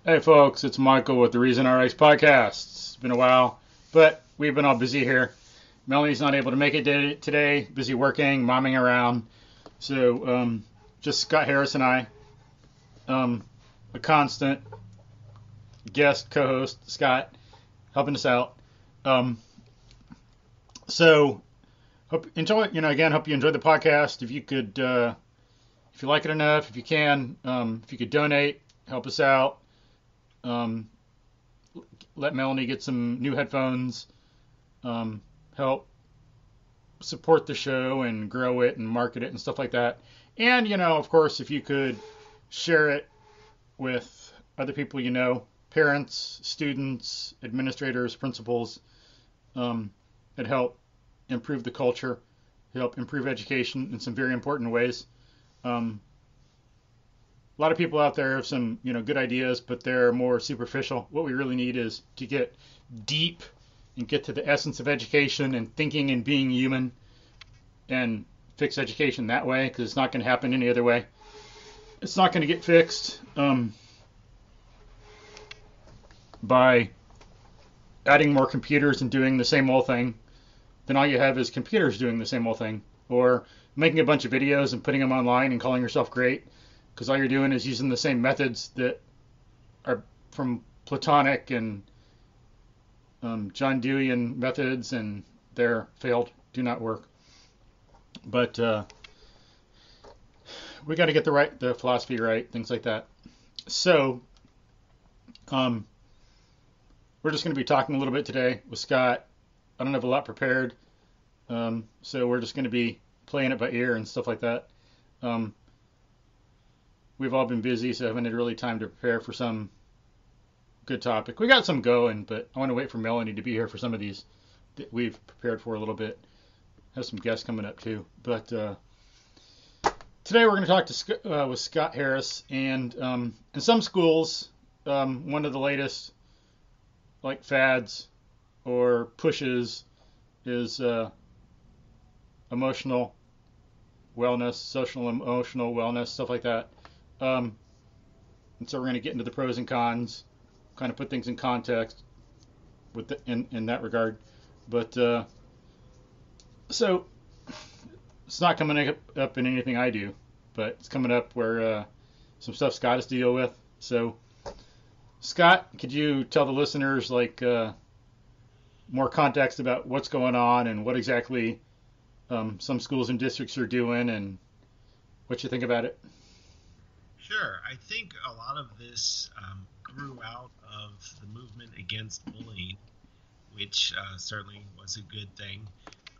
Hey folks, it's Michael with the Reason RX podcast. It's been a while, but we've been all busy here. Melanie's not able to make it today, busy working, momming around. So just Scott Harris and I, a constant guest co-host, Scott, helping us out. Um, so hope enjoy. Again, hope you enjoyed the podcast. If you could, if you like it enough, if you can, if you could donate, help us out. Um, Let Melanie get some new headphones, help support the show and grow it and market it and stuff like that. And, of course, if you could share it with other people parents, students, administrators, principals, it'd help improve the culture, help improve education in some very important ways. A lot of people out there have some, good ideas, but they're more superficial. What we really need is to get deep and get to the essence of education and thinking and being human and fix education that way, because it's not going to happen any other way. It's not going to get fixed by adding more computers and doing the same old thing. Then all you have is computers doing the same old thing, or making a bunch of videos and putting them online and calling yourself great, because all you're doing is using the same methods that are from Platonic and John Deweyan methods, and they're failed, do not work. But we got to get the philosophy right, things like that. So we're just going to be talking a little bit today with Scott. I don't have a lot prepared, so we're just going to be playing it by ear and stuff like that. We've all been busy, so I haven't had really time to prepare for some good topic. We got some going, but I want to wait for Melanie to be here for some of these that we've prepared for a little bit. Have some guests coming up too. But today we're going to talk with Scott Harris, and in some schools, one of the latest like fads or pushes is emotional wellness, social emotional wellness, stuff like that. And so we're going to get into the pros and cons, kind of put things in context in that regard. But so it's not coming up in anything I do, but it's coming up where some stuff Scott has to deal with. So Scott, could you tell the listeners more context about what's going on and what exactly some schools and districts are doing and what you think about it? Sure. I think a lot of this grew out of the movement against bullying, which certainly was a good thing.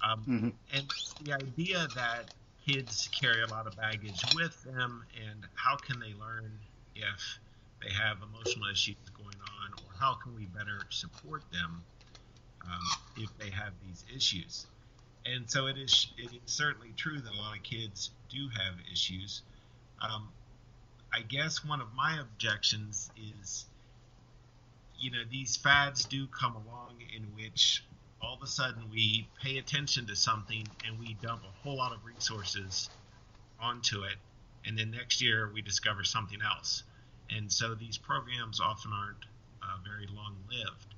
Mm-hmm. And the idea that kids carry a lot of baggage with them, and how can they learn if they have emotional issues going on, or how can we better support them if they have these issues? And so it is certainly true that a lot of kids do have issues. I guess one of my objections is, these fads do come along in which all of a sudden we pay attention to something and we dump a whole lot of resources onto it, and then next year we discover something else. And so these programs often aren't very long-lived.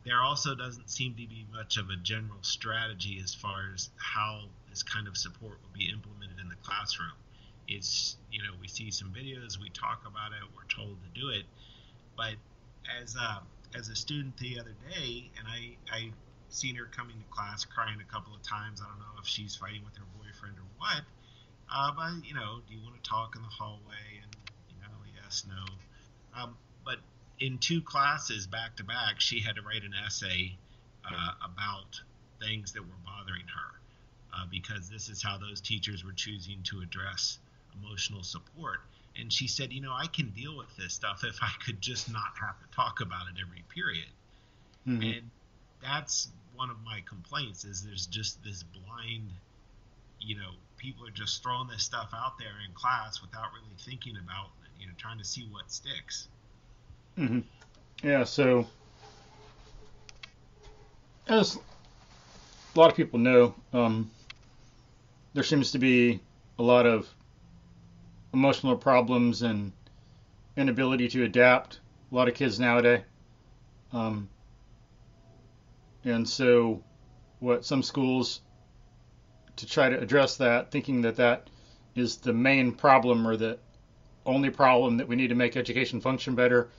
There also doesn't seem to be much of a general strategy as far as how this kind of support will be implemented in the classroom. It's, we see some videos, we talk about it, we're told to do it. But as a student the other day, and I seen her coming to class crying a couple of times. I don't know if she's fighting with her boyfriend or what. But, do you want to talk in the hallway? And, yes, no. But in two classes back to back, she had to write an essay about things that were bothering her, because this is how those teachers were choosing to address emotional support. And she said, I can deal with this stuff if I could just not have to talk about it every period. Mm-hmm. And that's one of my complaints, is there's just this blind, people are just throwing this stuff out there in class without really thinking about, trying to see what sticks. Mm-hmm. Yeah, so as a lot of people know, there seems to be a lot of emotional problems and inability to adapt. A lot of kids nowadays. Um, and so, what some schools to try to address that, thinking that that is the main problem or the only problem that we need to make education function better,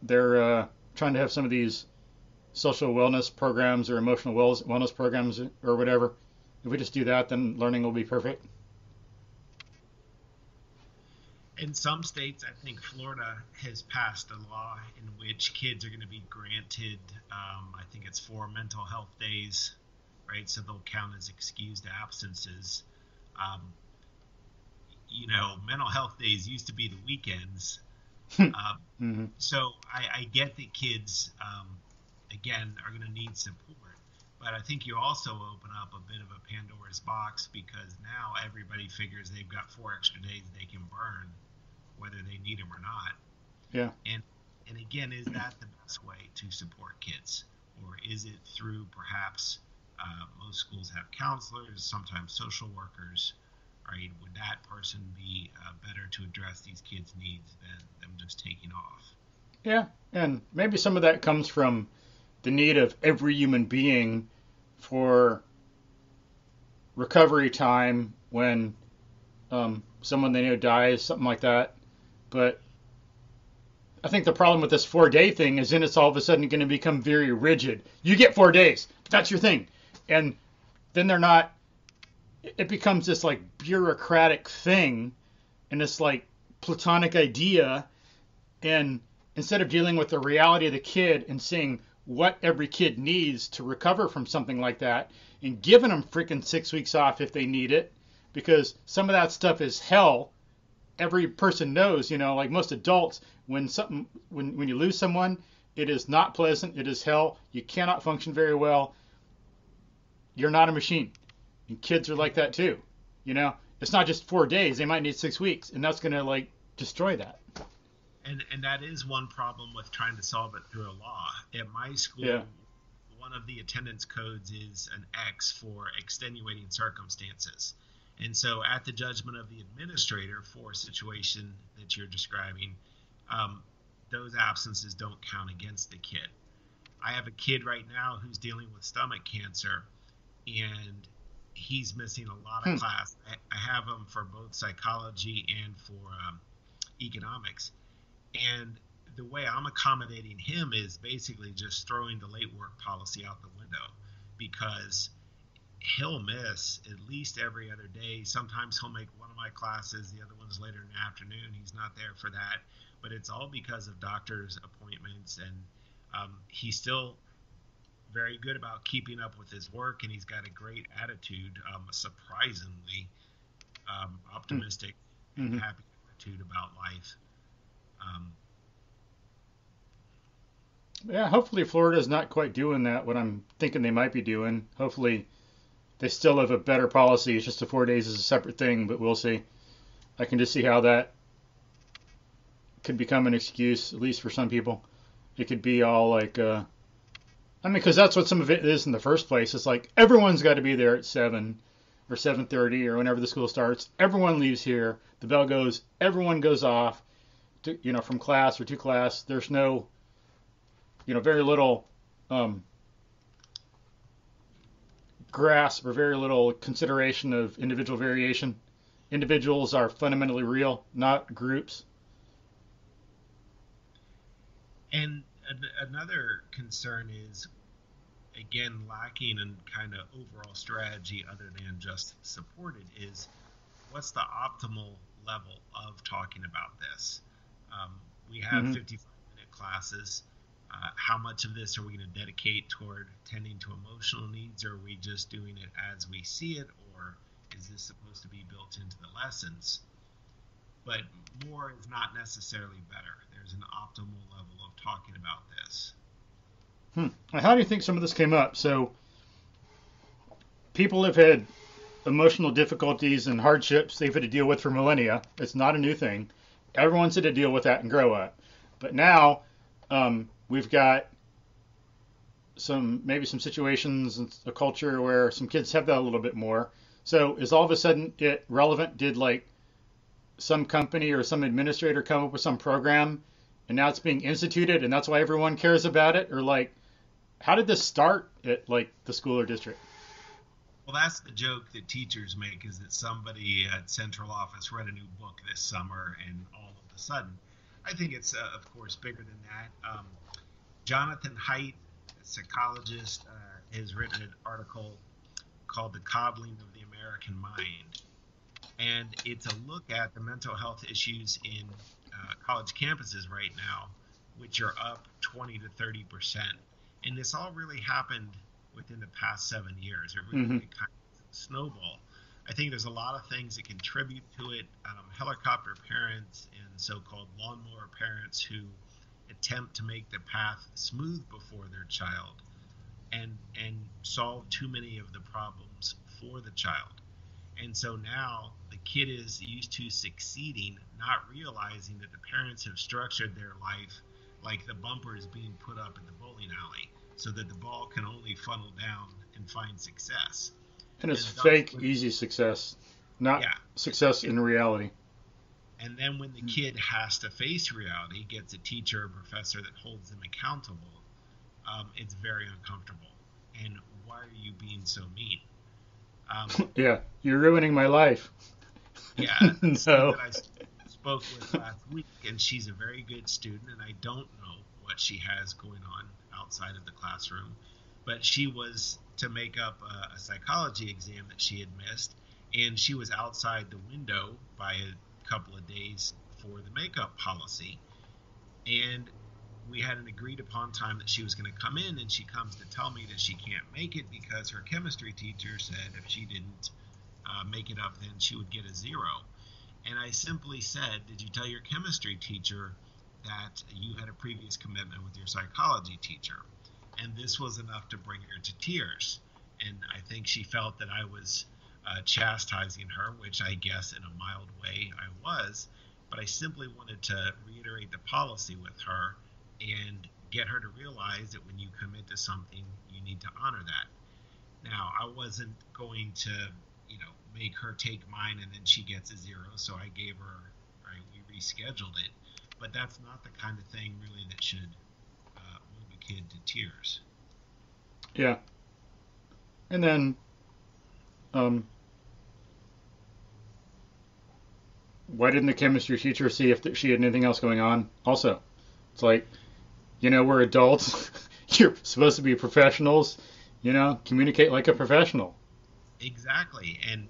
they're trying to have some of these social wellness programs or emotional wellness programs or whatever. If we just do that, then learning will be perfect. In some states, I think Florida has passed a law in which kids are going to be granted, I think it's 4 mental health days, right? So they'll count as excused absences. Um, mental health days used to be the weekends. Mm-hmm. So I get that kids, again, are going to need support. But I think you also open up a bit of a Pandora's box because now everybody figures they've got 4 extra days they can burn, whether they need them or not. Yeah. And again, is that the best way to support kids? Or is it through perhaps most schools have counselors, sometimes social workers, right? Would that person be better to address these kids' needs than them just taking off? Yeah. And maybe some of that comes from the need of every human being for recovery time when someone they know dies, something like that. But I think the problem with this 4-day thing is then it's all of a sudden going to become very rigid. You get 4 days. That's your thing. And then they're not, it becomes this like bureaucratic thing and this like platonic idea. And instead of dealing with the reality of the kid and seeing what every kid needs to recover from something like that and giving them freaking 6 weeks off if they need it, because some of that stuff is hell. Every person knows, like most adults, when you lose someone, it is not pleasant. It is hell. You cannot function very well. You're not a machine. And kids are like that too. It's not just 4 days. They might need 6 weeks, and that's going to like destroy that. And that is one problem with trying to solve it through a law. At my school, Yeah. one of the attendance codes is an X for extenuating circumstances. And so at the judgment of the administrator for a situation that you're describing, those absences don't count against the kid. I have a kid right now who's dealing with stomach cancer, and he's missing a lot of class. I have him for both psychology and for economics. And the way I'm accommodating him is basically just throwing the late work policy out the window, because he'll miss at least every other day. Sometimes he'll make one of my classes, the other one's later in the afternoon. He's not there for that. But it's all because of doctor's appointments. And he's still very good about keeping up with his work, and he's got a great attitude, surprisingly optimistic and happy attitude about life. Yeah, hopefully Florida's not quite doing that, what I'm thinking they might be doing. Hopefully they still have a better policy. It's just the 4 days is a separate thing, but we'll see. I can just see how that could become an excuse, at least for some people. It could be all like, because that's what some of it is in the first place. It's like everyone's got to be there at 7 or 7:30 or whenever the school starts. Everyone leaves here. The bell goes. Everyone goes off, from class or to class. There's no, very little grasp or very little consideration of individual variation. Individuals are fundamentally real, not groups. And another concern is, again, lacking in kind of overall strategy other than just supported, is what's the optimal level of talking about this? We have 55-minute classes. How much of this are we going to dedicate toward tending to emotional needs, or are we just doing it as we see it, or is this supposed to be built into the lessons? But more is not necessarily better. There's an optimal level of talking about this. How do you think some of this came up? So people have had emotional difficulties and hardships they've had to deal with for millennia. It's not a new thing. Everyone's had to deal with that and grow up. But now we've got maybe some situations and a culture where some kids have that a little bit more. So is all of a sudden it relevant? Did like some company or some administrator come up with some program and now it's being instituted and that's why everyone cares about it? Or like, how did this start at like the school or district? Well, that's the joke that teachers make, is that somebody at central office read a new book this summer and all of a sudden. I think it's, of course, bigger than that. Jonathan Haidt, a psychologist, has written an article called The Cobbling of the American Mind. And it's a look at the mental health issues in college campuses right now, which are up 20 to 30%. And this all really happened within the past 7 years. It really Mm-hmm. kind of snowball. I think there's a lot of things that contribute to it. Helicopter parents and so-called lawnmower parents who attempt to make the path smooth before their child and solve too many of the problems for the child. And so now the kid is used to succeeding, not realizing that the parents have structured their life like the bumper is being put up at the bowling alley so that the ball can only funnel down and find success. And it's And thus, fake, easy success, not yeah. success in reality. And then when the kid has to face reality, gets a teacher or professor that holds them accountable, it's very uncomfortable. And why are you being so mean? Um, Yeah, you're ruining my life. Yeah, a student No. that I spoke with last week, and she's a very good student, and I don't know what she has going on outside of the classroom, but she was to make up a psychology exam that she had missed, and she was outside the window by a couple of days for the makeup policy, and we had an agreed upon time that she was going to come in, and she comes to tell me that she can't make it because her chemistry teacher said if she didn't make it up, then she would get a zero. And I simply said, did you tell your chemistry teacher that you had a previous commitment with your psychology teacher? And this was enough to bring her to tears. And I think she felt that I was chastising her, which I guess in a mild way I was. But I simply wanted to reiterate the policy with her and get her to realize that when you commit to something, you need to honor that. Now, I wasn't going to, make her take mine and then she gets a zero. So I gave her, right, we rescheduled it. But that's not the kind of thing really that should move a kid to tears. Yeah. And then, um, why didn't the chemistry teacher see if she had anything else going on? Also, it's like, we're adults. You're supposed to be professionals. Communicate like a professional. Exactly. And,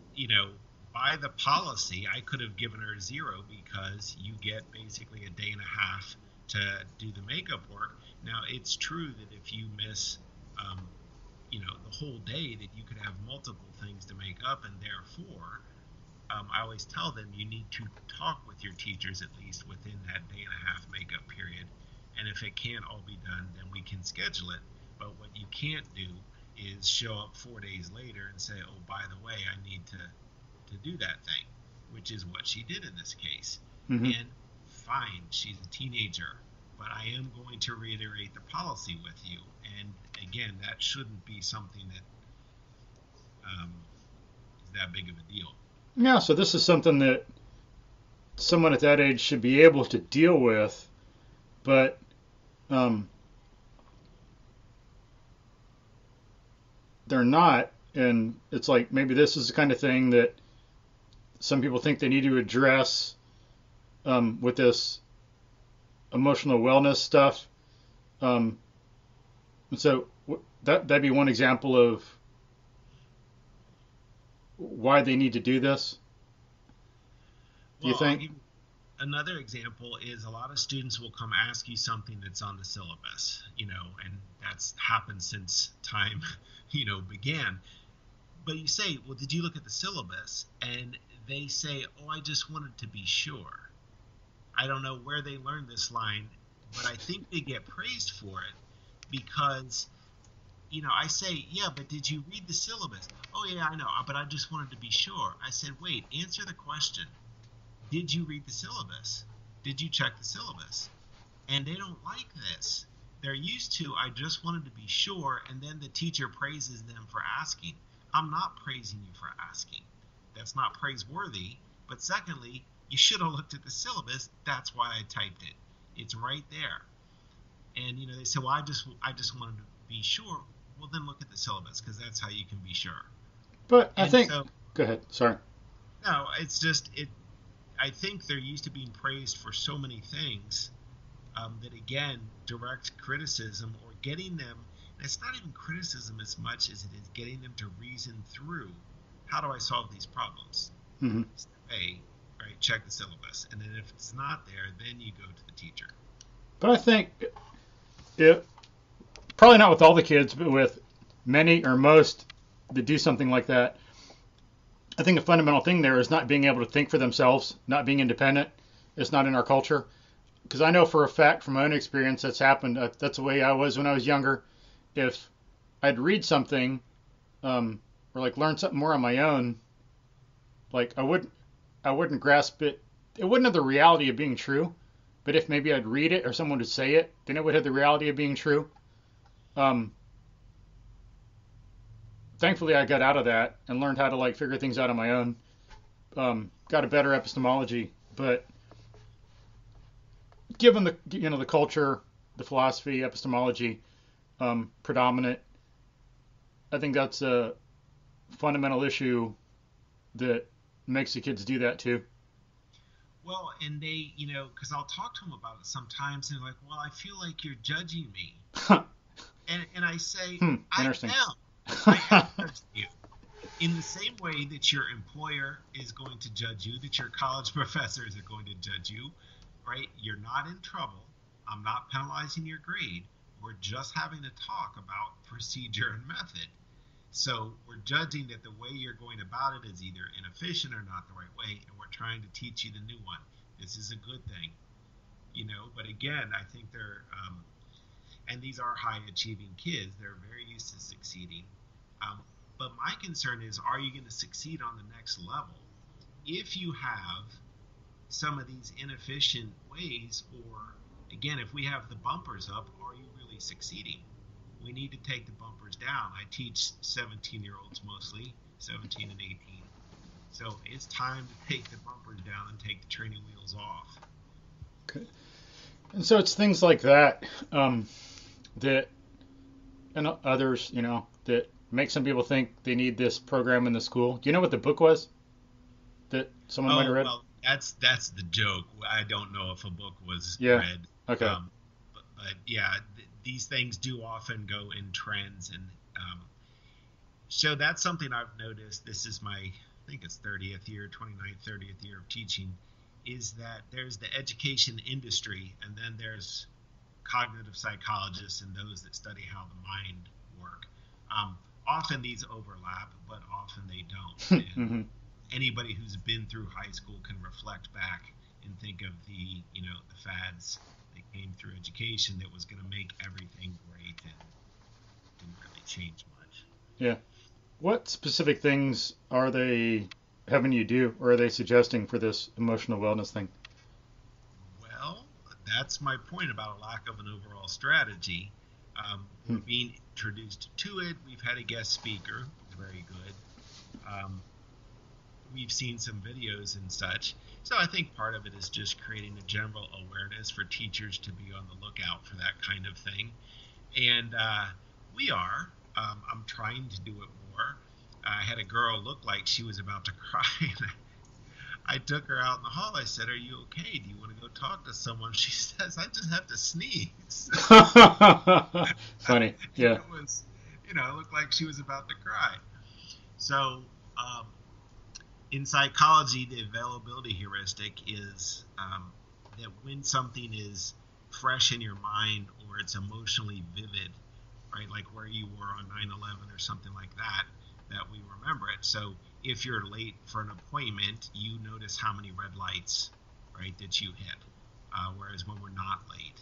by the policy, I could have given her a zero because you get basically a day and a half to do the makeup work. Now, it's true that if you miss, um, the whole day, that you could have multiple things to make up, and therefore, I always tell them you need to talk with your teachers at least within that day and a half makeup period. And if it can't all be done, then we can schedule it. But what you can't do is show up 4 days later and say, oh, by the way, I need to do that thing, which is what she did in this case. Hmm. And fine, she's a teenager, but I am going to reiterate the policy with you. And again, that shouldn't be something that is that big of a deal. Yeah, so this is something that someone at that age should be able to deal with, but um, they're not. And it's like maybe this is the kind of thing that some people think they need to address with this emotional wellness stuff. Um, and so that'd be one example of why they need to do this. Do you Well, I'll think? give you another example is a lot of students will come ask you something that's on the syllabus, and that's happened since time, began. But you say, well, did you look at the syllabus? And they say, oh, I just wanted to be sure. I don't know where they learned this line, but I think they get praised for it because, I say, yeah, but did you read the syllabus? Oh, yeah, I know, but I just wanted to be sure. I said, wait, answer the question. Did you read the syllabus? Did you check the syllabus? And they don't like this. They're used to, I just wanted to be sure, and then the teacher praises them for asking. I'm not praising you for asking. That's not praiseworthy. But secondly, You should have looked at the syllabus. That's why I typed it. It's right there. And they say, well, I just wanted to be sure. Well, then look at the syllabus, because that's how you can be sure. But I And think, so, go ahead. Sorry. no, it's just it. I think they're used to being praised for so many things that, again, direct criticism or getting them. And it's not even criticism as much as it is getting them to reason through, how do I solve these problems? Mm-hmm. A, right, check the syllabus. And then if it's not there, then you go to the teacher. But I think it probably not with all the kids, but with many or most that do something like that. I think a fundamental thing there is not being able to think for themselves, not being independent. It's not in our culture. Because I know for a fact from my own experience that's happened. That's the way I was when I was younger. If I'd read something or like learn something more on my own, like I wouldn't grasp it. It wouldn't have the reality of being true. But if maybe I'd read it or someone would say it, then it would have the reality of being true. Um, Thankfully, I got out of that and learned how to like figure things out on my own. Got a better epistemology, but given the culture, the philosophy, epistemology predominant, I think that's a fundamental issue that makes the kids do that too. Well, and they, because I'll talk to them about it sometimes, and they're like, well, I feel like you're judging me. And I say, I Interesting. am. I am judging you. In the same way that your employer is going to judge you, that your college professors are going to judge you, right? You're not in trouble. I'm not penalizing your grade. We're just having a talk about procedure and method. So we're judging that the way you're going about it is either inefficient or not the right way, and we're trying to teach you the new one. This is a good thing, But again, I think and these are high-achieving kids. They're very used to succeeding. But my concern is, are you going to succeed on the next level if you have some of these inefficient ways, or, again, if we have the bumpers up, are you really succeeding? We need to take the bumpers down. I teach 17-year-olds mostly, 17 and 18. So it's time to take the bumpers down and take the training wheels off. Okay. And so it's things like that that, and others, that make some people think they need this program in the school. Do you know what the book was that someone might have read? Well, that's the joke. I don't know if a book was Yeah. read. Okay. But yeah, these things do often go in trends, and so that's something I've noticed. This is my, I think it's 29th, 30th year of teaching, is that there's the education industry, and then there's cognitive psychologists and those that study how the mind work. Often these overlap, but often they don't. And Mm-hmm. anybody who's been through high school can reflect back and think of the fads that came through education that was going to make everything great and didn't really change much. Yeah. What specific things are they having you do, or are they suggesting for this emotional wellness thing? Well, that's my point about a lack of an overall strategy. We're being introduced to it. We've had a guest speaker, very good. We've seen some videos and such. So I think part of it is just creating a general awareness for teachers to be on the lookout for that kind of thing. And we are. I'm trying to do it more. I had a girl look like she was about to cry. I took her out in the hall. I said, "Are you okay? Do you want to go talk to someone?" She says, "I just have to sneeze." Funny. Yeah. It was, it looked like she was about to cry. So, in psychology, the availability heuristic is that when something is fresh in your mind or it's emotionally vivid, right, like where you were on 9/11 or something like that, that we remember it. So if you're late for an appointment, you notice how many red lights, right, that you hit. Whereas when we're not late,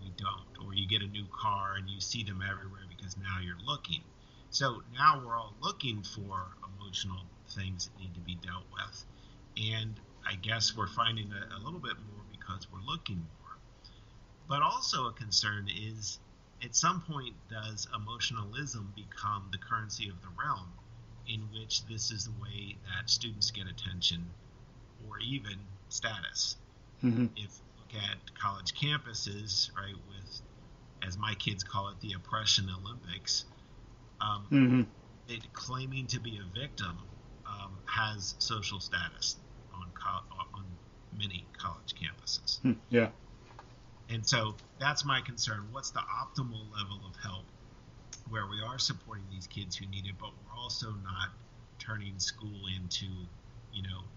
we don't. Or you get a new car and you see them everywhere because now you're looking. So now we're all looking for emotional things that need to be dealt with. And I guess we're finding a little bit more because we're looking more. But also a concern is, at some point, does emotionalism become the currency of the realm, in which this is the way that students get attention, or even status. Mm-hmm. If you look at college campuses, right, with, as my kids call it, the oppression Olympics, Mm-hmm. claiming to be a victim has social status on many college campuses. Yeah. And so that's my concern. What's the optimal level of help where we are supporting these kids who need it, but we're also not turning school into,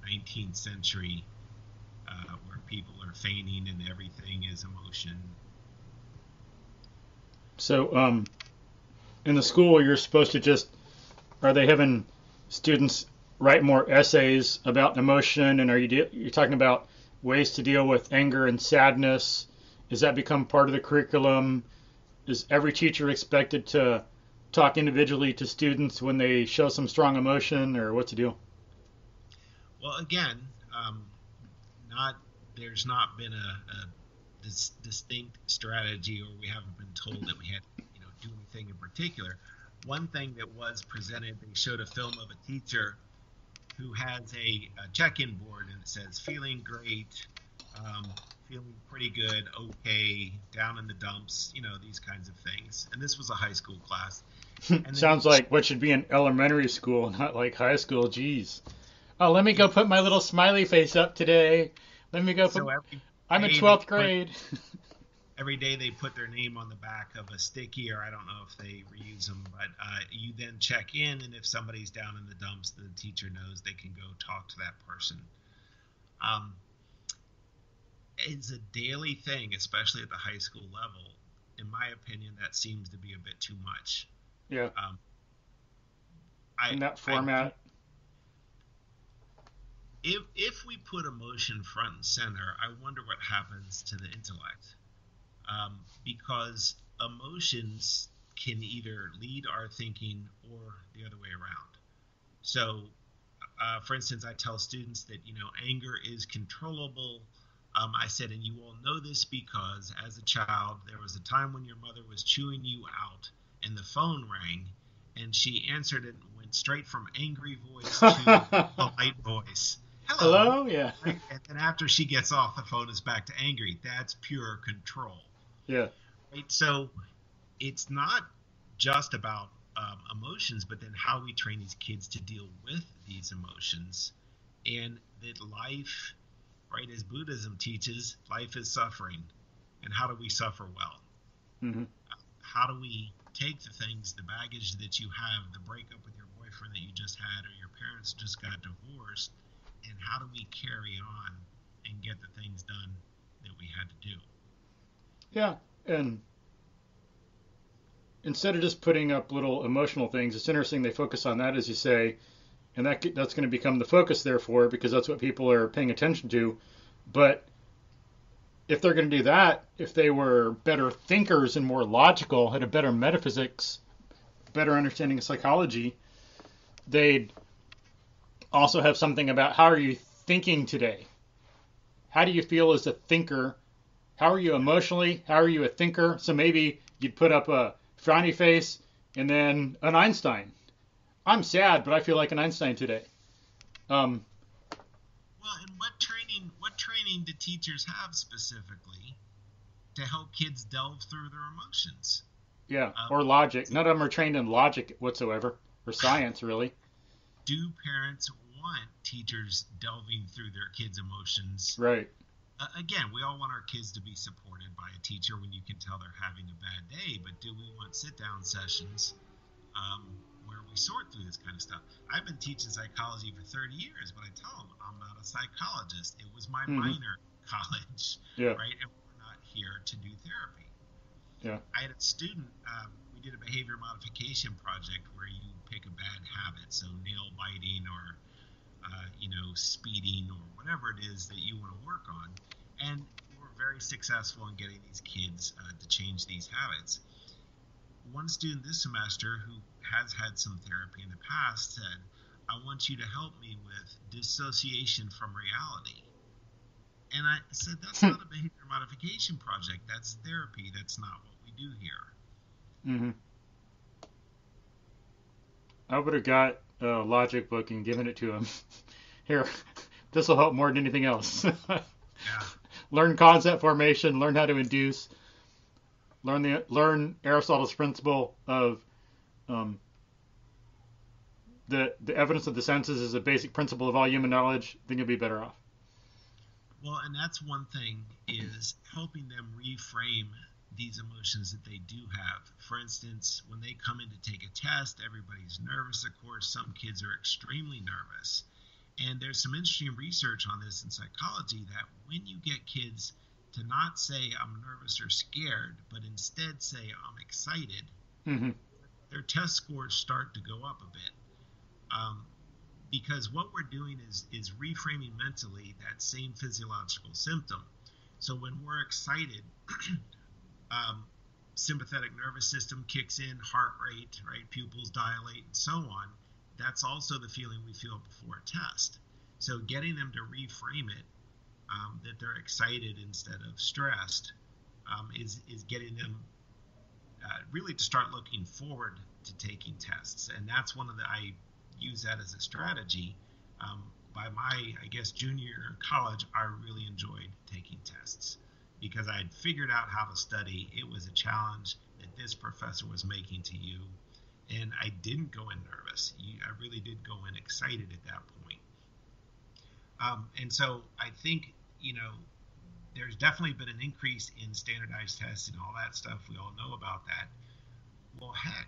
19th century where people are feigning and everything is emotion. So, in the school, you're supposed to are they having students write more essays about emotion, and you're talking about ways to deal with anger and sadness? Does that become part of the curriculum? Is every teacher expected to talk individually to students when they show some strong emotion, or what's the deal? Well, again, there's not been a distinct strategy, or we haven't been told that we had to, do anything in particular. One thing that was presented, they showed a film of a teacher who has a check-in board, and it says feeling great, feeling pretty good, okay, down in the dumps, these kinds of things. And this was a high school class. And Sounds like what should be in elementary school, not like high school. Geez. Oh, let me go put my little smiley face up today. Let me go put. I'm in 12th grade. Every day they put their name on the back of a sticky, or I don't know if they reuse them, but you then check in, and if somebody's down in the dumps, the teacher knows they can go talk to that person. It's a daily thing, especially at the high school level. In my opinion, that seems to be a bit too much. Yeah. In that format. If we put emotion front and center, I wonder what happens to the intellect. Because emotions can either lead our thinking or the other way around. So, for instance, I tell students that, anger is controllable. I said, and you all know this because as a child, there was a time when your mother was chewing you out and the phone rang and she answered it and went straight from angry voice to polite voice. Hello? Yeah. Right? And then after she gets off, the phone is back to angry. That's pure control. Yeah. Right? So it's not just about emotions, but then how we train these kids to deal with these emotions. And that life, right, as Buddhism teaches, life is suffering. And how do we suffer well? Mm-hmm. How do we take the things, the baggage that you have, the breakup with your boyfriend that you just had, or your parents just got divorced, and how do we carry on and get the things done that we had to do? Yeah, and instead of just putting up little emotional things, it's interesting they focus on that, as you say, and that's going to become the focus, therefore, because that's what people are paying attention to. But if they're going to do that, if they were better thinkers and more logical, had a better metaphysics, better understanding of psychology, they'd also have something about how are you thinking today? How do you feel as a thinker? How are you emotionally? How are you a thinker? So maybe you'd put up a frowny face and then an Einstein. I'm sad, but I feel like an Einstein today. Well, and what training do teachers have specifically to help kids delve through their emotions? Yeah, or logic. None of them are trained in logic whatsoever, or science, really. Do parents want teachers delving through their kids' emotions? Right. Again, we all want our kids to be supported by a teacher when you can tell they're having a bad day, but do we want sit-down sessions where we sort through this kind of stuff? I've been teaching psychology for 30 years, but I tell them I'm not a psychologist. It was my minor in college, right? And we're not here to do therapy. Yeah. I had a student, we did a behavior modification project where you pick a bad habit, so nail biting or speeding or whatever it is that you want to work on. And we're very successful in getting these kids to change these habits. One student this semester who has had some therapy in the past said, I want you to help me with dissociation from reality. And I said, that's not a behavior modification project. That's therapy. That's not what we do here. Mm-hmm. I would have got a logic book and given it to him. Here, This will help more than anything else. Yeah. Learn concept formation, learn how to induce, learn Aristotle's principle of um, the evidence of the senses is a basic principle of all human knowledge. Then you'll be better off. Well, and that's one thing, is helping them reframe these emotions that they do have. For instance, when they come in to take a test, everybody's nervous, of course. Some kids are extremely nervous. And there's some interesting research on this in psychology, that when you get kids to not say I'm nervous or scared, but instead say I'm excited, Mm-hmm. their test scores start to go up a bit. Because what we're doing is reframing mentally that same physiological symptom. So when we're excited, sympathetic nervous system kicks in, heart rate, right, pupils dilate, and so on. That's also the feeling we feel before a test. So getting them to reframe it, that they're excited instead of stressed, is getting them really to start looking forward to taking tests. And that's one of the, I use that as a strategy. By my, I guess, junior year in college, I really enjoyed taking tests because I had figured out how to study. It was a challenge that this professor was making to you, and I didn't go in nervous. I really did go in excited at that point. And so I think, there's definitely been an increase in standardized tests and all that stuff. We all know about that. Well, heck,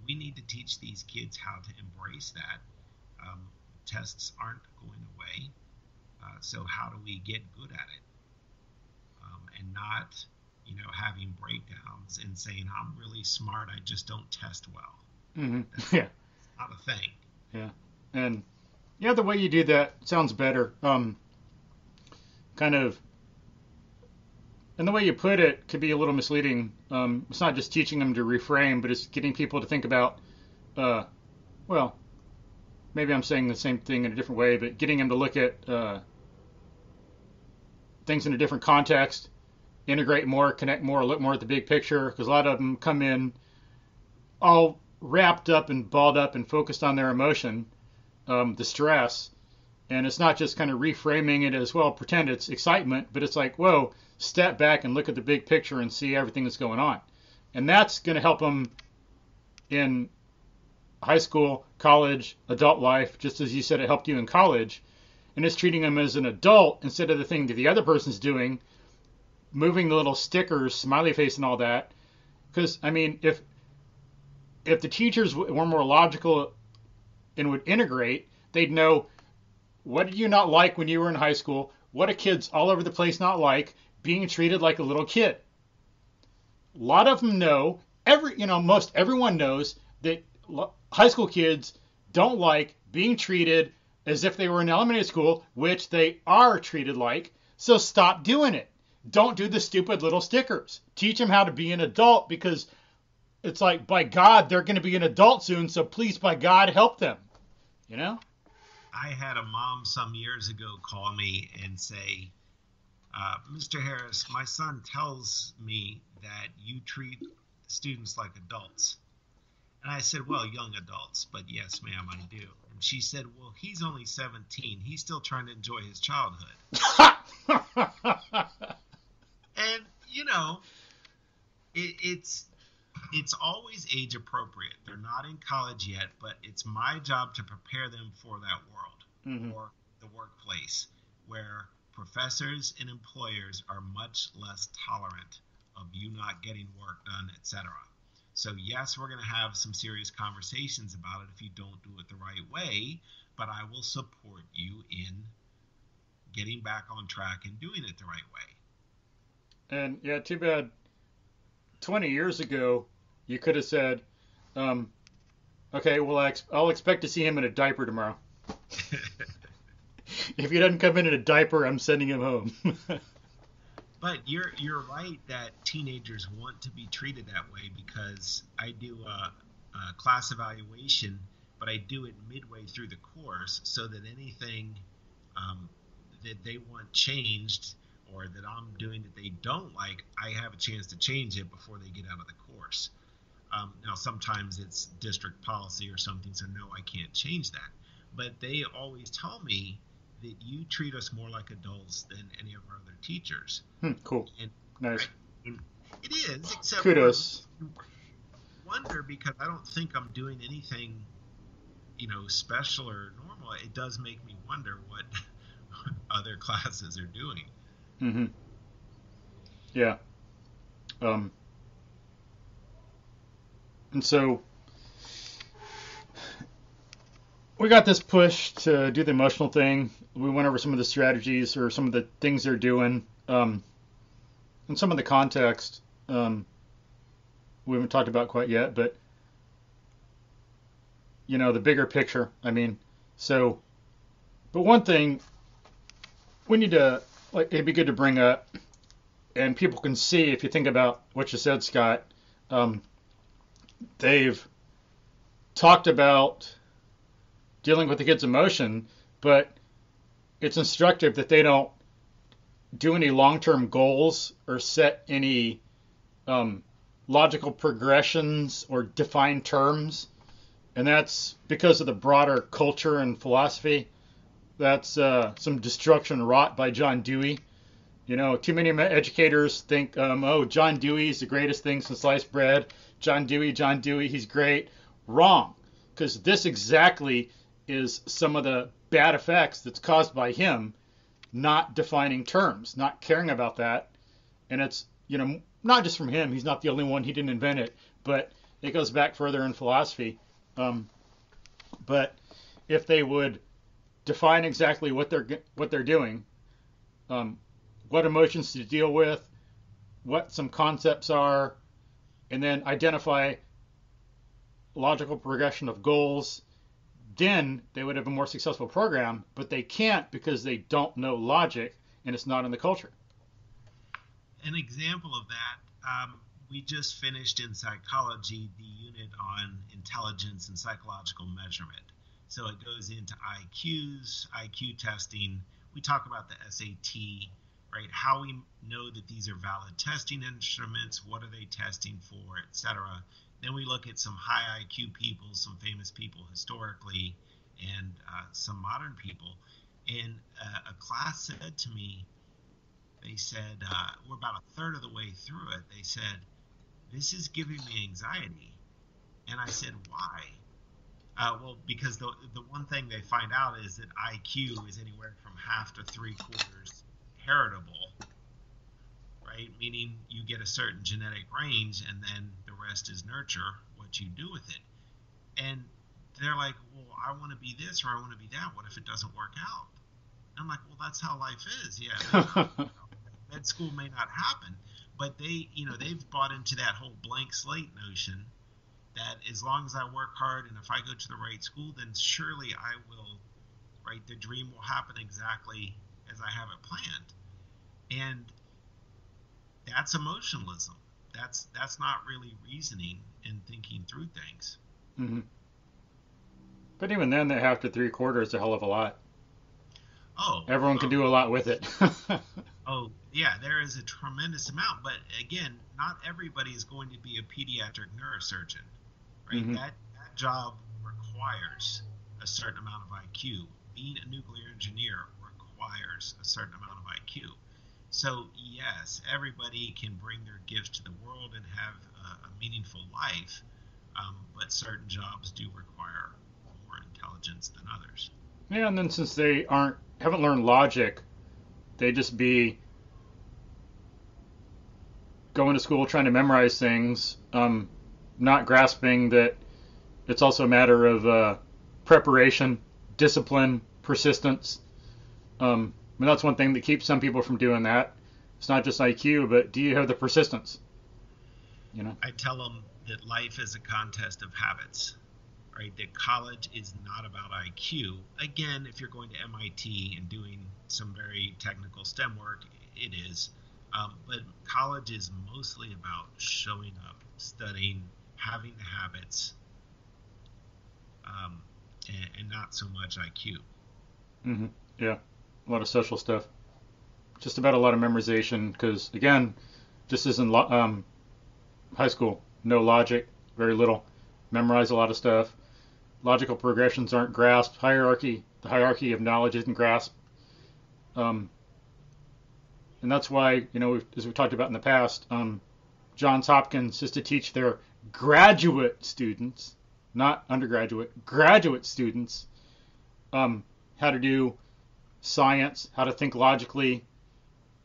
we need to teach these kids how to embrace that. Tests aren't going away. So how do we get good at it? And not, having breakdowns and saying, I'm really smart, I just don't test well. Mm-hmm. Yeah. Not a thing. Yeah. And the way you do that sounds better. Kind of, and the way you put it could be a little misleading. It's not just teaching them to reframe, but it's getting people to think about, well, maybe I'm saying the same thing in a different way, but getting them to look at things in a different context, integrate more, connect more, look more at the big picture, because a lot of them come in all wrapped up and balled up and focused on their emotion, the stress, and it's not just kind of reframing it as, well, pretend it's excitement, but it's like, whoa, step back and look at the big picture and see everything that's going on. And that's going to help them in high school, college, adult life, just as you said it helped you in college. And it's treating them as an adult instead of the thing that the other person's doing, moving the little stickers, smiley face and all that. Because, I mean, if the teachers were more logical and would integrate, they'd know, what did you not like when you were in high school? What do kids all over the place not like? Being treated like a little kid. A lot of them know, most everyone knows that high school kids don't like being treated as if they were in elementary school, which they are treated like. So stop doing it. Don't do the stupid little stickers. Teach them how to be an adult, because it's like, by God, they're going to be an adult soon. So please, by God, help them. I had a mom some years ago call me and say, Mr. Harris, my son tells me that you treat students like adults. And I said, well, young adults, but yes, ma'am, I do. And she said, well, he's only 17. He's still trying to enjoy his childhood. And, it's always age appropriate. They're not in college yet, but it's my job to prepare them for that world, Mm-hmm. for the workplace, where professors and employers are much less tolerant of you not getting work done, etc. So yes, we're going to have some serious conversations about it if you don't do it the right way, but I will support you in getting back on track and doing it the right way. And yeah, too bad 20 years ago, you could have said, okay, well, I'll expect to see him in a diaper tomorrow. If he doesn't come in a diaper, I'm sending him home. But you're right that teenagers want to be treated that way, because I do a class evaluation, but I do it midway through the course, so that anything that they want changed or that I'm doing that they don't like, I have a chance to change it before they get out of the course. Now, sometimes it's district policy or something, so no, I can't change that. But they always tell me that you treat us more like adults than any of our other teachers. Cool. And Nice. and it is, except Kudos. wonder, because I don't think I'm doing anything, special or normal. It does make me wonder what other classes are doing. Mm-hmm. Yeah. And so we got this push to do the emotional thing. We went over some of the strategies or some of the things they're doing, and some of the context we haven't talked about quite yet, but the bigger picture. But one thing we need to, it'd be good to bring up, and people can see if you think about what you said, Scott. They've talked about dealing with the kid's emotion, but it's instructive that they don't do any long-term goals or set any logical progressions or define terms. And that's because of the broader culture and philosophy. That's some destruction wrought by John Dewey. Too many educators think, John Dewey's the greatest thing since sliced bread. John Dewey, he's great. Wrong. Because this exactly is some of the bad effects that's caused by him not defining terms, not caring about that. And it's, not just from him. He's not the only one. He didn't invent it. But it goes back further in philosophy. But if they would define exactly what they're doing, what emotions to deal with, what some concepts are, and then identify logical progression of goals, then they would have a more successful program. But they can't because they don't know logic, and it's not in the culture. An example of that, we just finished in psychology the unit on intelligence and psychological measurement. So it goes into IQs, IQ testing. We talk about the SAT, right? How we know that these are valid testing instruments, what are they testing for, etc. Then we look at some high IQ people, some famous people historically, and some modern people. And a class said to me, they said, we're about a third of the way through it. They said, this is giving me anxiety. And I said, why? Well, because the one thing they find out is that IQ is anywhere from half to 3/4 heritable, right? Meaning you get a certain genetic range and then the rest is nurture, what you do with it. And they're like, well, I want to be this or I want to be that. What if it doesn't work out? And I'm like, well, that's how life is. Yeah. Med school may not happen, but they've bought into that whole blank slate notion that as long as I work hard and if I go to the right school, then surely I will, right? The dream will happen exactly as I have it planned. And that's emotionalism. That's not really reasoning and thinking through things. Mm-hmm. But even then, that half to 3/4 is a hell of a lot. Oh, everyone can do a lot with it. Oh, yeah, there is a tremendous amount. But again, not everybody is going to be a pediatric neurosurgeon, right? Mm-hmm. That job requires a certain amount of IQ. Being a nuclear engineer requires a certain amount of IQ. So, yes, everybody can bring their gifts to the world and have a meaningful life, but certain jobs do require more intelligence than others. Yeah, and then since they haven't learned logic, they just be going to school trying to memorize things, not grasping that it's also a matter of preparation, discipline, persistence. And that's one thing that keeps some people from doing that. It's not just IQ, but do you have the persistence? I tell them that life is a contest of habits, right? That college is not about IQ. Again, if you're going to MIT and doing some very technical STEM work, it is. But college is mostly about showing up, studying, having the habits, and not so much IQ. Mm-hmm. Yeah, a lot of social stuff. Just about a lot of memorization because, again, just as in high school, no logic, very little. Memorize a lot of stuff. Logical progressions aren't grasped. The hierarchy of knowledge isn't grasped. And that's why, as we talked about in the past, Johns Hopkins is to teach their graduate students, not undergraduate, graduate students, how to do science, how to think logically.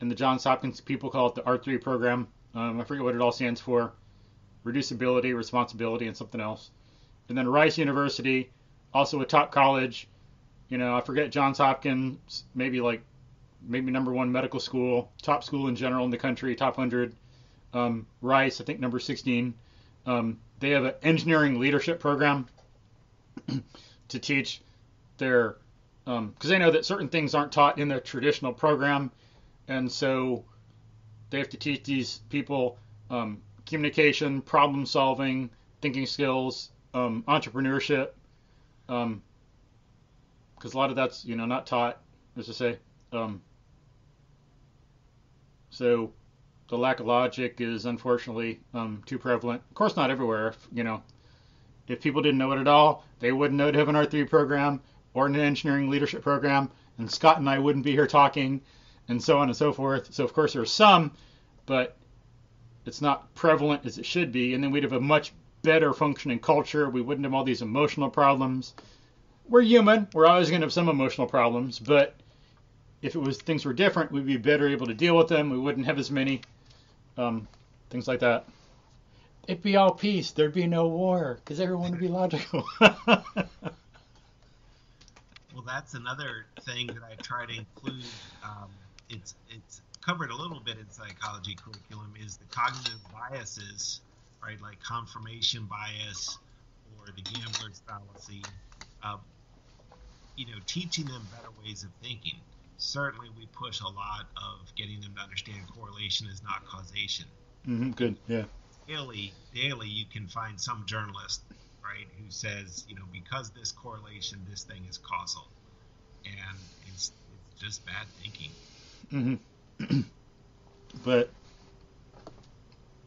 And the Johns Hopkins people call it the R3 program. I forget what it all stands for. Reducibility, responsibility, and something else. And then Rice University, also a top college. I forget Johns Hopkins, maybe number one medical school, top school in general in the country, top 100. Rice, I think number 16. They have an engineering leadership program to teach their, because they know that certain things aren't taught in the traditional program, and so they have to teach these people communication, problem solving, thinking skills, entrepreneurship, because a lot of that's not taught, as I say. So the lack of logic is unfortunately too prevalent. Of course, not everywhere. If people didn't know it at all, they wouldn't know to have an R3 program or an engineering leadership program, and Scott and I wouldn't be here talking, and so on and so forth. So of course there's some, but it's not prevalent as it should be, and then we'd have a much better functioning culture. We wouldn't have all these emotional problems. We're human. We're always going to have some emotional problems, but if things were different, we'd be better able to deal with them. We wouldn't have as many things like that. It'd be all peace. There'd be no war because everyone would be logical. Well, that's another thing that I try to include. It's covered a little bit in psychology curriculum, is the cognitive biases, right? Like confirmation bias or the gambler's fallacy. Teaching them better ways of thinking. Certainly, we push a lot of getting them to understand correlation is not causation. Mm-hmm, good, yeah. Daily, you can find some journalist, right, who says, because this correlation, this thing is causal, and it's just bad thinking. Mm-hmm.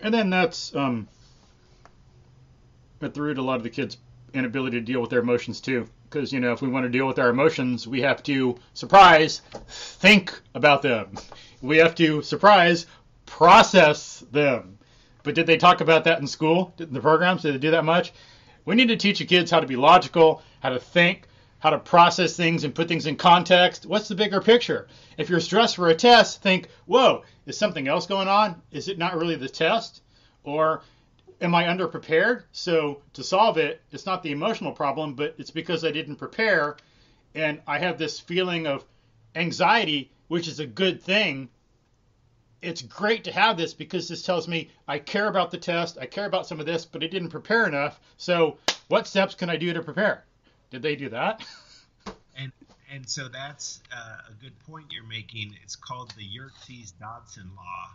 And then that's at the root of a lot of the kids' inability to deal with their emotions too. Because, if we want to deal with our emotions, we have to, surprise, think about them. We have to, surprise, process them. But did they talk about that in school, in the programs? Did they do that much? We need to teach the kids how to be logical, how to think, how to process things and put things in context. What's the bigger picture? If you're stressed for a test, think, whoa, is something else going on? Is it not really the test? Or am I underprepared? So to solve it, it's not the emotional problem, but it's because I didn't prepare, and I have this feeling of anxiety, which is a good thing. It's great to have this because this tells me I care about the test, I care about some of this, but I didn't prepare enough. So what steps can I do to prepare? Did they do that? And so that's a good point you're making. It's called the Yerkes-Dodson law,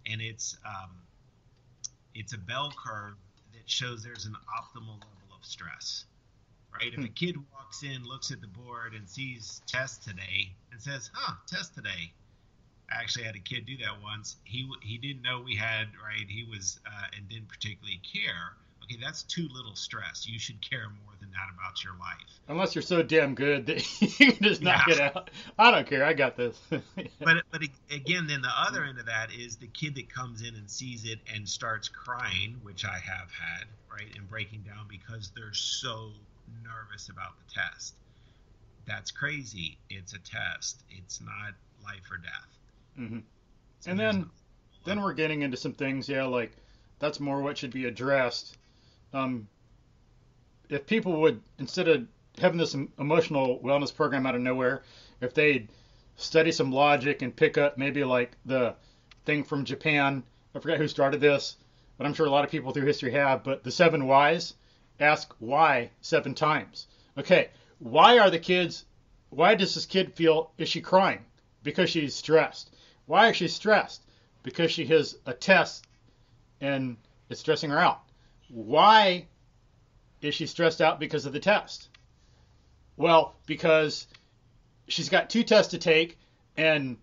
and it's a bell curve that shows there's an optimal level of stress, right? If a kid walks in, looks at the board, and sees test today and says, test today. I actually had a kid do that once. He didn't know we had, right? He was and didn't particularly care. Okay, that's too little stress. You should care more than that about your life. Unless you're so damn good that you can just knock it out. I don't care. I got this. But again, then the other end of that is the kid that comes in and sees it and starts crying, which I have had, right, and breaking down because they're so nervous about the test. That's crazy. It's a test. It's not life or death. Mm-hmm. So and then we're getting into some things, like that's more what should be addressed. If people would, instead of having this emotional wellness program out of nowhere, if they'd study some logic and pick up maybe like the thing from Japan, I forget who started this, but I'm sure a lot of people through history have, but the 7 whys, ask why 7 times. Okay, why does this kid feel, is she crying? Because she's stressed. Why is she stressed? Because she has a test and it's stressing her out. Why is she stressed out because of the test? Well, because she's got 2 tests to take and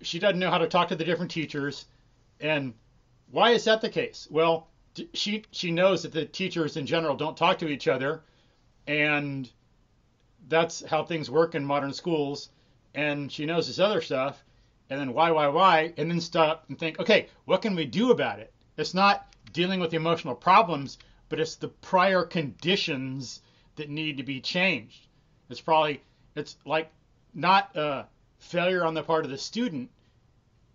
she doesn't know how to talk to the different teachers. And why is that the case? Well, she knows that the teachers in general don't talk to each other, and that's how things work in modern schools. and she knows this other stuff, and then why, and then stop and think, okay, what can we do about it? It's not dealing with the emotional problems, but it's the prior conditions that need to be changed. It's like not a failure on the part of the student,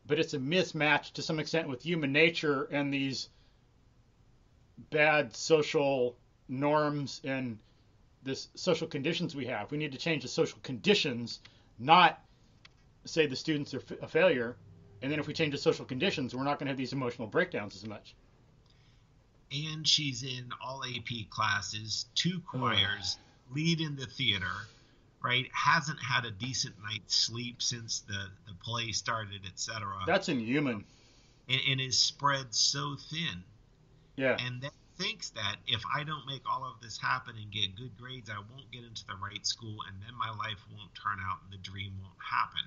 but it's a mismatch to some extent with human nature and these bad social norms and this social conditions we have. We need to change the social conditions, not say the students are a failure. And then if we change the social conditions, we're not going to have these emotional breakdowns as much. And she's in all AP classes, 2 choirs, lead in the theater, right? Hasn't had a decent night's sleep since the play started, etc. That's inhuman. And is spread so thin. Yeah. And then thinks that if I don't make all of this happen and get good grades, I won't get into the right school, and then my life won't turn out and the dream won't happen.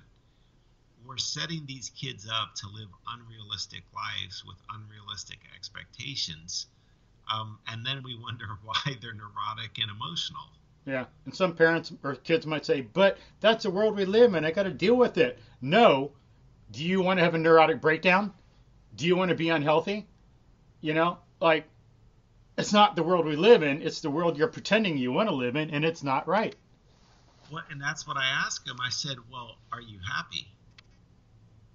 We're setting these kids up to live unrealistic lives with unrealistic expectations. And then we wonder why they're neurotic and emotional. Yeah. And some parents or kids might say, but that's the world we live in. I got to deal with it. No. Do you want to have a neurotic breakdown? Do you want to be unhealthy? You know, like, it's not the world we live in. It's the world you're pretending you want to live in, and it's not right. Well, and that's what I asked him. I said, well, are you happy?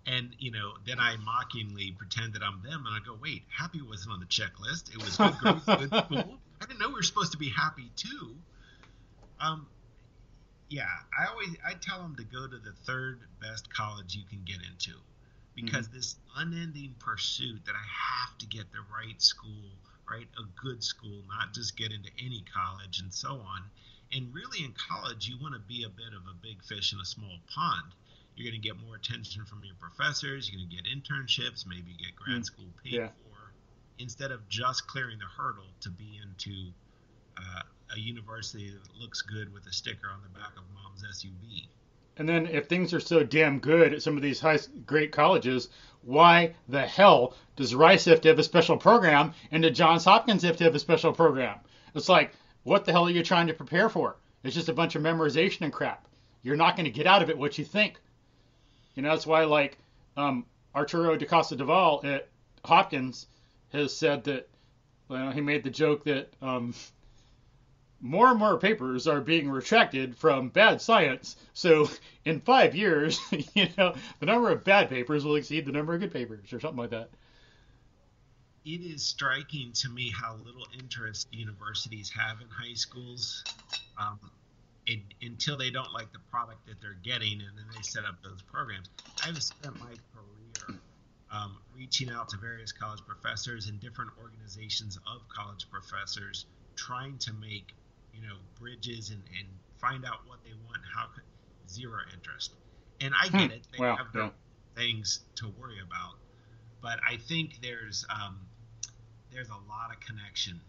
And, then I mockingly pretend that I'm them, and I go, wait, happy wasn't on the checklist. It was good grades, good school. I didn't know we were supposed to be happy, too. Yeah, I tell them to go to the 3rd best college you can get into, because this unending pursuit that I have to get the right school, right, a good school, not just get into any college and so on. And really in college, you want to be a bit of a big fish in a small pond. You're going to get more attention from your professors. You're going to get internships, maybe get grad school paid for, instead of just clearing the hurdle to be into a university that looks good with a sticker on the back of mom's SUV. And then if things are so damn good at some of these great colleges, why the hell does Rice have to have a special program and did Johns Hopkins have to have a special program? It's like, what the hell are you trying to prepare for? It's just a bunch of memorization and crap. You're not going to get out of it what you think. That's why, like, Arturo da Costa Duval at Hopkins has said that, he made the joke that more and more papers are being retracted from bad science. So in 5 years, the number of bad papers will exceed the number of good papers or something like that. It is striking to me how little interest universities have in high schools until they don't like the product that they're getting, and then they set up those programs. I've spent my career reaching out to various college professors and different organizations of college professors, trying to make bridges and find out what they want. Zero interest. And I get it. They have their things to worry about. But I think there's a lot of connection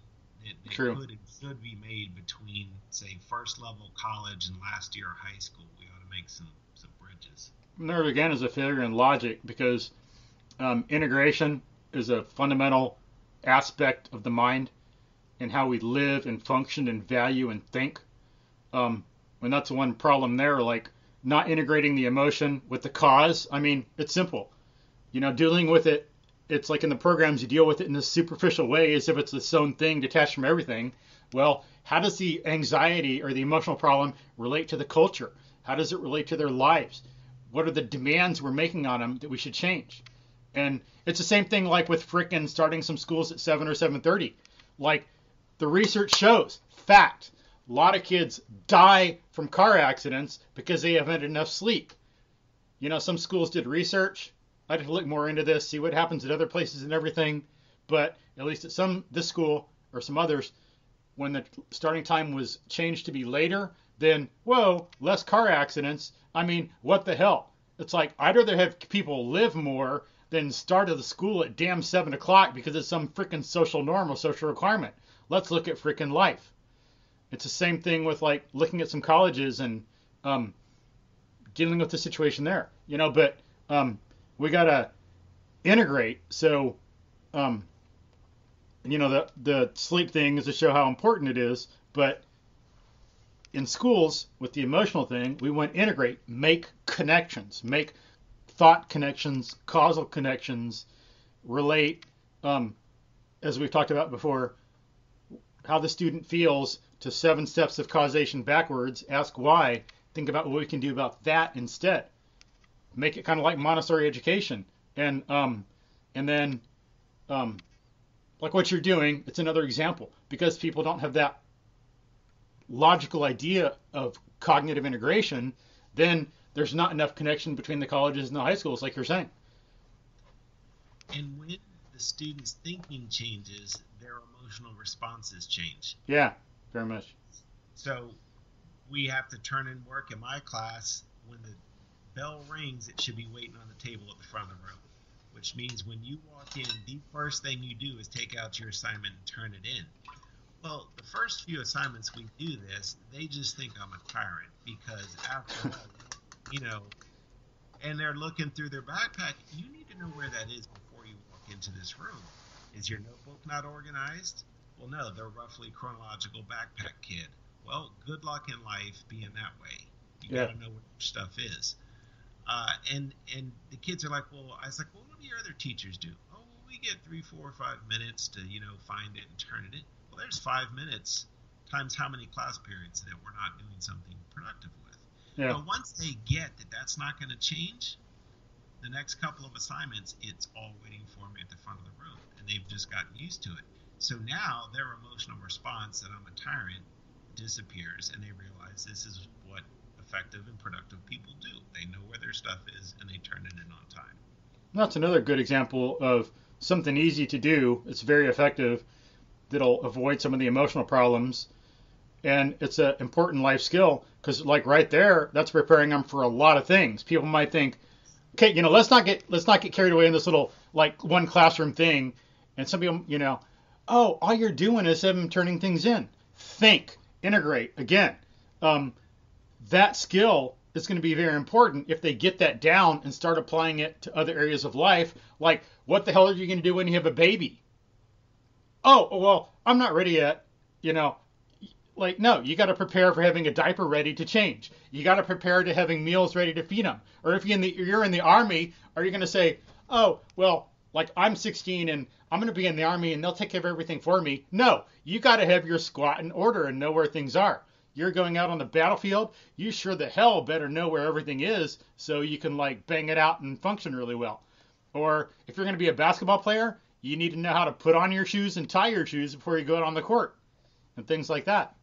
that could and should be made between, say, first level college and last year high school. We ought to make some bridges. And there again is a failure in logic, because integration is a fundamental aspect of the mind and how we live and function and value and think. And that's one problem there, like not integrating the emotion with the cause. I mean, it's simple. Dealing with it, it's like in the programs you deal with it in a superficial way as if it's its own thing detached from everything. Well, how does the anxiety or the emotional problem relate to the culture? How does it relate to their lives? What are the demands we're making on them that we should change? And it's the same thing like with frickin' starting some schools at 7 or 7:30. Like, the research shows, fact, a lot of kids die from car accidents because they haven't had enough sleep. Some schools did research. I'd have to look more into this, see what happens at other places and everything. But at least at this school or some others, when the starting time was changed to be later, then, whoa, less car accidents. I mean, what the hell? It's like, I'd rather have people live more than start at the school at damn 7 o'clock because it's some freaking social norm or social requirement. Let's look at freaking life. It's the same thing with, like, looking at some colleges and dealing with the situation there. But we got to integrate. So, the sleep thing is to show how important it is. But in schools with the emotional thing, we want to integrate, make connections, make thought connections, causal connections, relate, as we've talked about before, how the student feels to 7 steps of causation backwards, ask why, think about what we can do about that instead. Make it kind of like Montessori education. And then like what you're doing, it's another example, because people don't have that logical idea of cognitive integration, then there's not enough connection between the colleges and the high schools, like you're saying. And when the student's thinking changes, their emotional responses change. Yeah, very much. So we have to turn in work in my class. When the bell rings, it should be waiting on the table at the front of the room, which means when you walk in, the first thing you do is take out your assignment and turn it in. Well, the first few assignments we do this, they just think I'm a tyrant because after all, and they're looking through their backpack. You need to know where that is before you walk into this room. Is your notebook not organized? Well, no, they're roughly chronological backpack kid. Well, good luck in life being that way. You got to know what your stuff is. And the kids are like, well, I was like, well, what do your other teachers do? Oh, well, we get 3, 4, 5 minutes to, find it and turn it in. Well, there's 5 minutes times how many class periods that we're not doing something productive with. Yeah. But once they get that that's not going to change, the next couple of assignments, it's all waiting for me at the front of the room, and they've just gotten used to it. So now their emotional response that I'm a tyrant disappears, and they realize this is what effective and productive people do. They know where their stuff is, and they turn it in on time. That's another good example of something easy to do. It's very effective. That'll avoid some of the emotional problems. And it's an important life skill because, like right there, that's preparing them for a lot of things. People might think, okay, let's not get carried away in this little like one classroom thing. And some people, oh, all you're doing is them turning things in. Think, integrate. Again, that skill is going to be very important if they get that down and start applying it to other areas of life. Like, what the hell are you going to do when you have a baby? Oh, well, I'm not ready yet. Like, no, you got to prepare for having a diaper ready to change. You got to prepare to having meals ready to feed them. Or if you're in the Army, are you going to say, oh, well, like I'm 16 and I'm going to be in the Army and they'll take care of everything for me? No, you got to have your squat in order and know where things are. You're going out on the battlefield, you sure the hell better know where everything is so you can like bang it out and function really well. Or if you're going to be a basketball player, you need to know how to put on your shoes and tie your shoes before you go out on the court and things like that.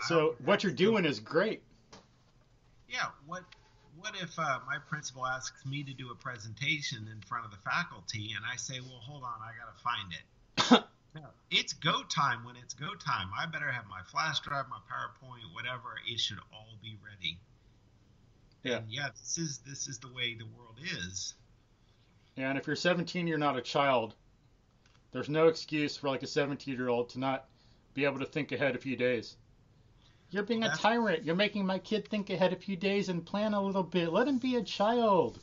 So what you're doing is great. Yeah. What if my principal asks me to do a presentation in front of the faculty and I say, well, hold on, I got to find it. No, it's go time when it's go time. I better have my flash drive, my PowerPoint, whatever. It should all be ready. Yeah. And yeah, this is the way the world is. Yeah, and if you're 17, you're not a child. There's no excuse for like a 17-year-old to not be able to think ahead a few days. You're being a tyrant. You're making my kid think ahead a few days and plan a little bit. Let him be a child.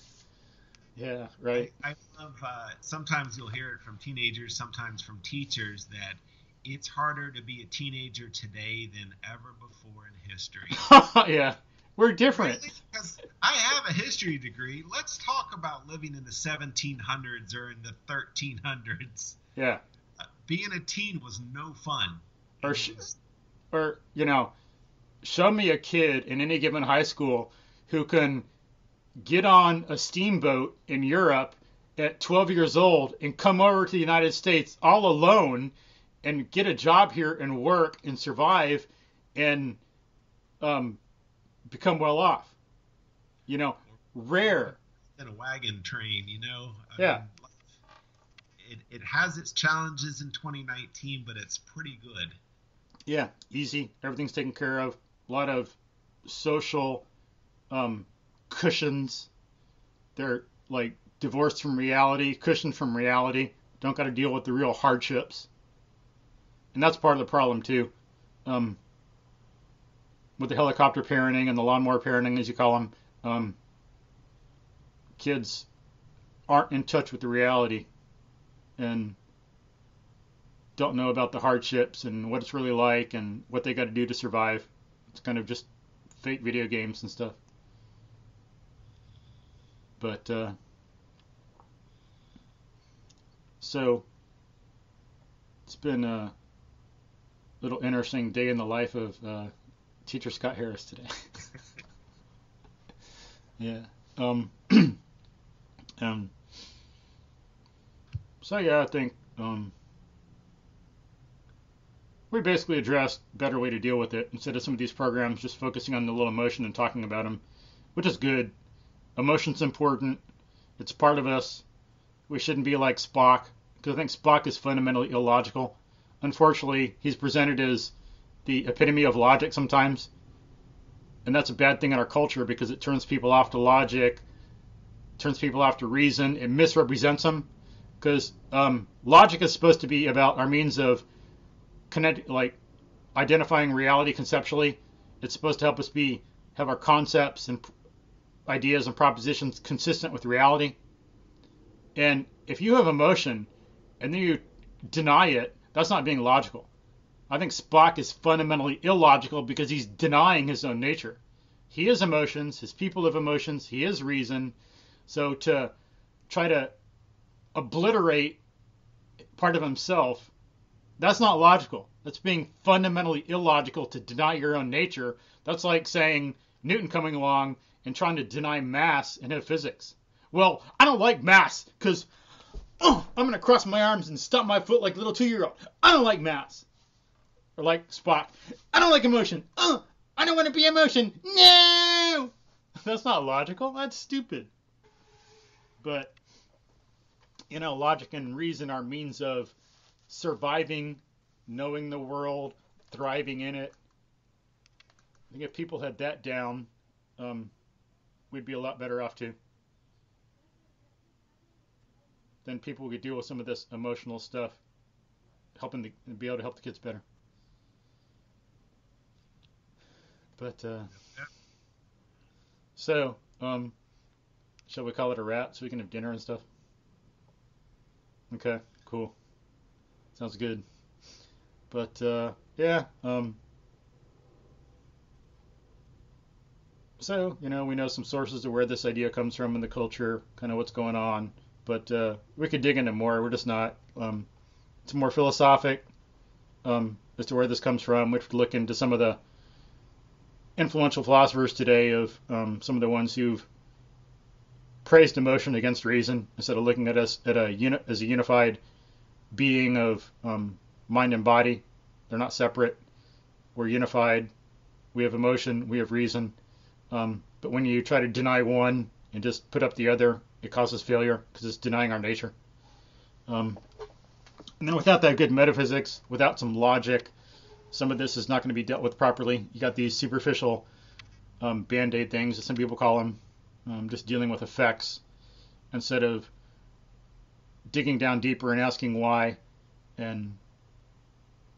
Yeah, right. I love, sometimes you'll hear it from teenagers, sometimes from teachers, that it's harder to be a teenager today than ever before in history. Yeah, we're different. Really? Because I have a history degree. Let's talk about living in the 1700s or in the 1300s. Yeah. Being a teen was no fun. Or show me a kid in any given high school who can get on a steamboat in Europe at 12 years old and come over to the United States all alone and get a job here and work and survive and become well off. Rare. In a wagon train, Yeah. It has its challenges in 2019, but it's pretty good. Yeah, easy. Everything's taken care of. A lot of social cushions. They're like divorced from reality, cushioned from reality. Don't got to deal with the real hardships. And that's part of the problem too. With the helicopter parenting and the lawnmower parenting, as you call them, kids aren't in touch with the reality and don't know about the hardships and what it's really like and what they got to do to survive. It's kind of just fake video games and stuff. But so it's been a little interesting day in the life of teacher Scott Harris today. Yeah. So yeah, I think we basically addressed a better way to deal with it instead of some of these programs just focusing on the little emotion and talking about them, which is good. Emotion's important. It's part of us. We shouldn't be like Spock, because I think Spock is fundamentally illogical. Unfortunately, he's presented as the epitome of logic sometimes, and that's a bad thing in our culture because it turns people off to logic, turns people off to reason, it misrepresents them, because logic is supposed to be about our means of identifying reality conceptually. It's supposed to help us have our concepts and ideas and propositions consistent with reality. And if you have emotion and then you deny it, that's not being logical. I think Spock is fundamentally illogical because he's denying his own nature. He has emotions, his people have emotions, he has reason. So to try to obliterate part of himself, that's not logical. That's being fundamentally illogical to deny your own nature. That's like saying Newton coming along and trying to deny mass and have physics. Well, I don't like mass because I'm going to cross my arms and stomp my foot like a little 2-year-old. I don't like mass. Or like Spock. I don't like emotion. I don't want to be emotion. No! That's not logical. That's stupid. But, logic and reason are means of surviving, knowing the world, thriving in it. I think if people had that down, we'd be a lot better off too. Then people could deal with some of this emotional stuff, be able to help the kids better. But so, shall we call it a wrap so we can have dinner and stuff? Okay, cool. Sounds good. But yeah. So, we know some sources of where this idea comes from in the culture, kind of what's going on. But we could dig into more. We're just not. It's more philosophic as to where this comes from. We could look into some of the influential philosophers today of some of the ones who've praised emotion against reason instead of looking at us as a unified being of mind and body. They're not separate. We're unified. We have emotion. We have reason. But when you try to deny one and just put up the other, it causes failure because it's denying our nature. And then without that good metaphysics, without some logic, some of this is not going to be dealt with properly. You got these superficial band-aid things, as some people call them, just dealing with effects instead of digging down deeper and asking why and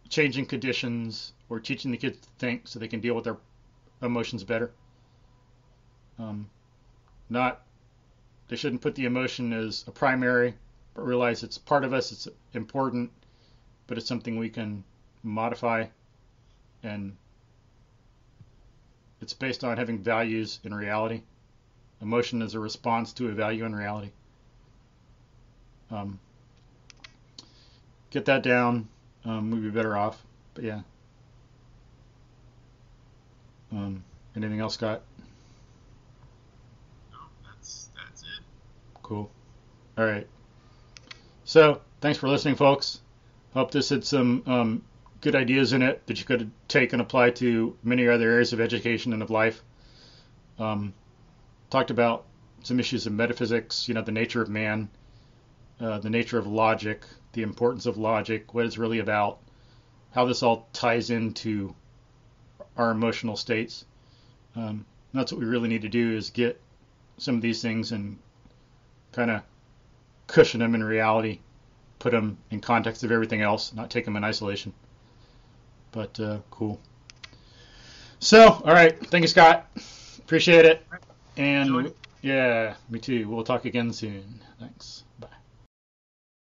changing conditions or teaching the kids to think so they can deal with their emotions better. They shouldn't put the emotion as a primary, but realize it's part of us, it's important, but it's something we can modify, and it's based on having values in reality. Emotion is a response to a value in reality. Get that down, we'd be better off. But yeah. Anything else, Scott? No, that's it. Cool. All right. So, thanks for listening, folks. Hope this had some good ideas in it that you could take and apply to many other areas of education and of life. Talked about some issues of metaphysics, the nature of man, the nature of logic, the importance of logic, what it's really about, how this all ties into our emotional states. That's what we really need to do, is get some of these things and kind of cushion them in reality, put them in context of everything else, not take them in isolation. But cool. So, all right. Thank you, Scott. Appreciate it. And yeah, me too. We'll talk again soon. Thanks.